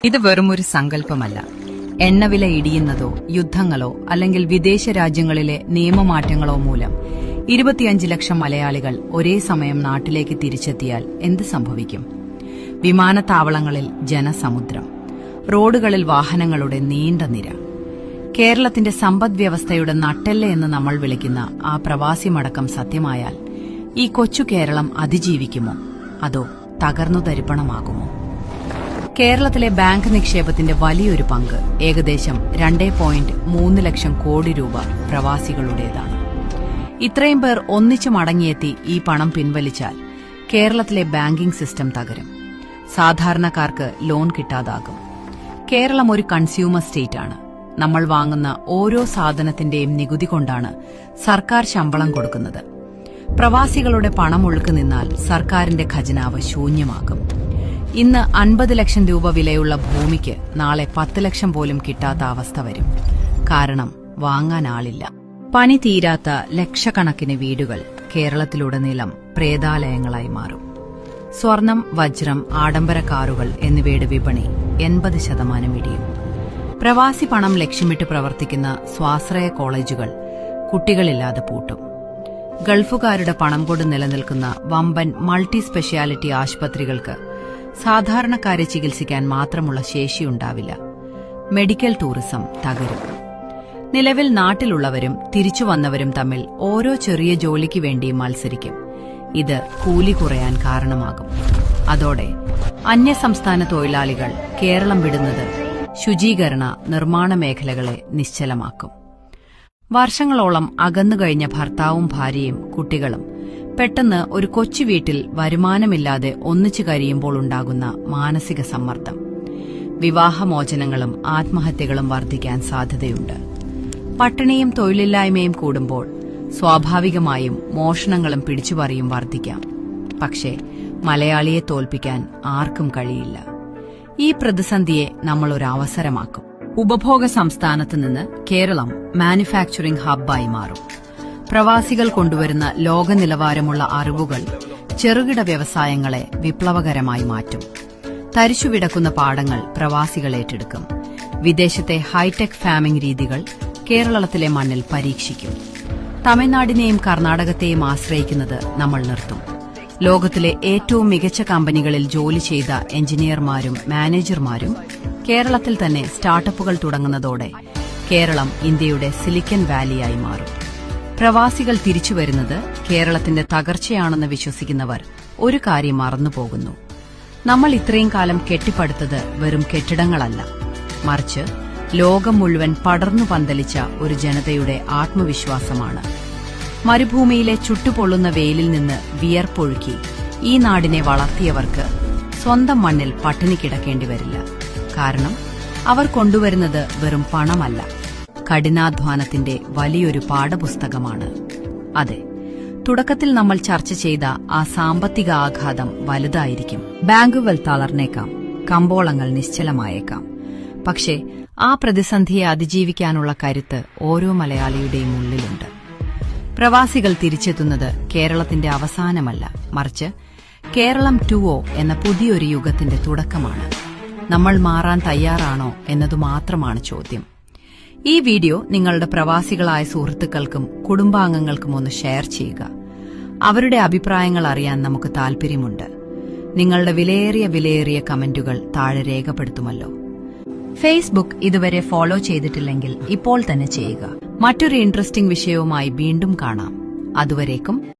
ഇത് വെറുമൊരു സങ്കല്പമല്ല. എണ്ണവില ഇടിയുന്നതോ യുദ്ധങ്ങളോ അല്ലെങ്കിൽ വിദേശ രാജ്യങ്ങളിലെ നിയമമാറ്റങ്ങളോ മൂലം 25 ലക്ഷം മലയാളികൾ ഒരേ സമയം നാട്ടിലേക്ക് തിരിച്ചെത്തിയാൽ എന്ത് സംഭവിക്കും? വിമാനത്താവളങ്ങളിൽ ജനസമുദ്രം, റോഡുകളിൽ വാഹനങ്ങളുടെ നീണ്ട നിര. കേരളത്തിന്റെ സമ്പദ്വ്യവസ്ഥയുടെ നട്ടെല്ല് എന്ന് നമ്മൾ വിളിക്കുന്ന ആ പ്രവാസി മടക്കം സത്യമായാൽ ഈ കൊച്ചു കേരളം അതിജീവിക്കുമോ, അതോ തകർന്നു തരിപ്പണമാകുമോ? കേരളത്തിലെ ബാങ്ക് നിക്ഷേപത്തിന്റെ വലിയൊരു പങ്ക്, ഏകദേശം 2.3 ലക്ഷം കോടി രൂപ പ്രവാസികളുടേതാണ്. ഇത്രയും പേർ ഒന്നിച്ചു മടങ്ങിയെത്തി ഈ പണം പിൻവലിച്ചാൽ കേരളത്തിലെ ബാങ്കിംഗ് സിസ്റ്റം തകരും. സാധാരണക്കാർക്ക് ലോൺ കിട്ടാതാകും. കേരളം ഒരു കൺസ്യൂമർ സ്റ്റേറ്റാണ്. നമ്മൾ വാങ്ങുന്ന ഓരോ സാധനത്തിന്റെയും നികുതി കൊണ്ടാണ് സർക്കാർ ശമ്പളം കൊടുക്കുന്നത്. പ്രവാസികളുടെ പണമൊഴുക്ക് നിന്നാൽ സർക്കാരിന്റെ ഖജനാവ് ശൂന്യമാകും. ഇന്ന് 50 ലക്ഷം രൂപ വിലയുള്ള ഭൂമിക്ക് നാളെ 10 ലക്ഷം പോലും കിട്ടാത്ത അവസ്ഥ വരും. കാരണം വാങ്ങാൻ ആളില്ല. പണി തീരാത്ത ലക്ഷക്കണക്കിന് വീടുകൾ കേരളത്തിലുടനീളം പ്രേതാലയങ്ങളായി മാറും. സ്വർണം, വജ്രം, ആഡംബര കാറുകൾ എന്നിവയുടെ വിപണി 80% ഇടിയും. പ്രവാസി പണം ലക്ഷ്യമിട്ട് പ്രവർത്തിക്കുന്ന സ്വാശ്രയ കോളേജുകൾ കുട്ടികളില്ലാതെ പൂട്ടും. ഗൾഫുകാരുടെ പണം കൊണ്ട് നിലനിൽക്കുന്ന വമ്പൻ മൾട്ടി സ്പെഷ്യാലിറ്റി ആശുപത്രികൾക്ക് സാധാരണക്കാരെ ചികിത്സിക്കാൻ മാത്രമുള്ള ശേഷിയുണ്ടാവില്ല. മെഡിക്കൽ ടൂറിസം തകരും. നിലവിൽ നാട്ടിലുള്ളവരും തിരിച്ചുവന്നവരും തമ്മിൽ ഓരോ ചെറിയ ജോലിക്ക് വേണ്ടി മത്സരിക്കും. ഇത് കൂലി കുറയാൻ കാരണമാകും. അതോടെ അന്യസംസ്ഥാന തൊഴിലാളികൾ കേരളം വിടുന്നത് ശുചീകരണ, നിർമ്മാണ മേഖലകളെ നിശ്ചലമാക്കും. വർഷങ്ങളോളം അകന്നുകഴിഞ്ഞ ഭർത്താവും ഭാര്യയും കുട്ടികളും പെട്ടെന്ന് ഒരു കൊച്ചു വീട്ടിൽ വരുമാനമില്ലാതെ ഒന്നിച്ചു കഴിയുമ്പോൾ ഉണ്ടാകുന്ന മാനസിക സമ്മർദ്ദം. വിവാഹമോചനങ്ങളും ആത്മഹത്യകളും വർദ്ധിക്കാൻ സാധ്യതയുണ്ട്. പട്ടിണിയും തൊഴിലില്ലായ്മയും കൂടുമ്പോൾ സ്വാഭാവികമായും മോഷണങ്ങളും പിടിച്ചുപറിയും വർദ്ധിക്കാം. പക്ഷേ മലയാളിയെ തോൽപ്പിക്കാൻ ആർക്കും കഴിയില്ല. ഈ പ്രതിസന്ധിയെ നമ്മൾ ഒരു അവസരമാക്കും. ഉപഭോഗ സംസ്ഥാനത്ത് നിന്ന് കേരളം മാനുഫാക്ചറിംഗ് ഹബ്ബായി മാറും. പ്രവാസികൾ കൊണ്ടുവരുന്ന ലോക നിലവാരമുള്ള അറിവുകൾ ചെറുകിട വ്യവസായങ്ങളെ വിപ്ലവകരമായി മാറ്റും. തരിശുവിടക്കുന്ന പാടങ്ങൾ പ്രവാസികൾ ഏറ്റെടുക്കും. വിദേശത്തെ ഹൈടെക് ഫാമിംഗ് രീതികൾ കേരളത്തിലെ മണ്ണിൽ പരീക്ഷിക്കും. തമിഴ്നാടിനെയും കർണാടകത്തെയും ആശ്രയിക്കുന്നത് നമ്മൾ നിർത്തും. ലോകത്തിലെ ഏറ്റവും മികച്ച കമ്പനികളിൽ ജോലി ചെയ്ത എഞ്ചിനീയർമാരും മാനേജർമാരും കേരളത്തിൽ തന്നെ സ്റ്റാർട്ടപ്പുകൾ തുടങ്ങുന്നതോടെ കേരളം ഇന്ത്യയുടെ സിലിക്കൺ വാലിയായി മാറും. പ്രവാസികൾ തിരിച്ചുവരുന്നത് കേരളത്തിന്റെ തകർച്ചയാണെന്ന് വിശ്വസിക്കുന്നവർ ഒരു കാര്യം മറന്നുപോകുന്നു. നമ്മൾ ഇത്രയും കാലം കെട്ടിപ്പടുത്തത് വെറും കെട്ടിടങ്ങളല്ല, മറിച്ച് ലോകം മുഴുവൻ പടർന്നു പന്തലിച്ച ഒരു ജനതയുടെ ആത്മവിശ്വാസമാണ്. മരുഭൂമിയിലെ ചുട്ടുപൊള്ളുന്ന വെയിലിൽ നിന്ന് വിയർപ്പൊഴുക്കി ഈ നാടിനെ വളർത്തിയവർക്ക് സ്വന്തം മണ്ണിൽ പട്ടിണി കിടക്കേണ്ടി വരില്ല. കാരണം അവർ കൊണ്ടുവരുന്നത് വെറും പണമല്ല, കഠിനാധ്വാനത്തിന്റെ വലിയൊരു പാഠപുസ്തകമാണ്. അതെ, തുടക്കത്തിൽ നമ്മൾ ചർച്ച ചെയ്ത ആ സാമ്പത്തിക ആഘാതം വലുതായിരിക്കും. ബാങ്കുകൾ തളർന്നേക്കാം, കമ്പോളങ്ങൾ നിശ്ചലമായേക്കാം. പക്ഷേ ആ പ്രതിസന്ധിയെ അതിജീവിക്കാനുള്ള കരുത്ത് ഓരോ മലയാളിയുടെയും ഉള്ളിലുണ്ട്. പ്രവാസികൾ തിരിച്ചെത്തുന്നത് കേരളത്തിന്റെ അവസാനമല്ല, മറിച്ച് കേരളം 2.0 എന്ന പുതിയൊരു യുഗത്തിന്റെ തുടക്കമാണ്. നമ്മൾ മാറാൻ തയ്യാറാണോ എന്നതു മാത്രമാണ് ചോദ്യം. ഈ വീഡിയോ നിങ്ങളുടെ പ്രവാസികളായ സുഹൃത്തുക്കൾക്കും കുടുംബാംഗങ്ങൾക്കും ഒന്ന് ഷെയർ ചെയ്യുക. അവരുടെ അഭിപ്രായങ്ങൾ അറിയാൻ നമുക്ക് താൽപര്യമുണ്ട്. നിങ്ങളുടെ വിലയേറിയ കമന്റുകൾ താഴെ രേഖപ്പെടുത്തുമല്ലോ. ഫേസ്ബുക്ക് ഇതുവരെ ഫോളോ ചെയ്തിട്ടില്ലെങ്കിൽ ഇപ്പോൾ തന്നെ ചെയ്യുക. മറ്റൊരു ഇൻട്രസ്റ്റിംഗ് വിഷയവുമായി വീണ്ടും കാണാം. അതുവരേക്കും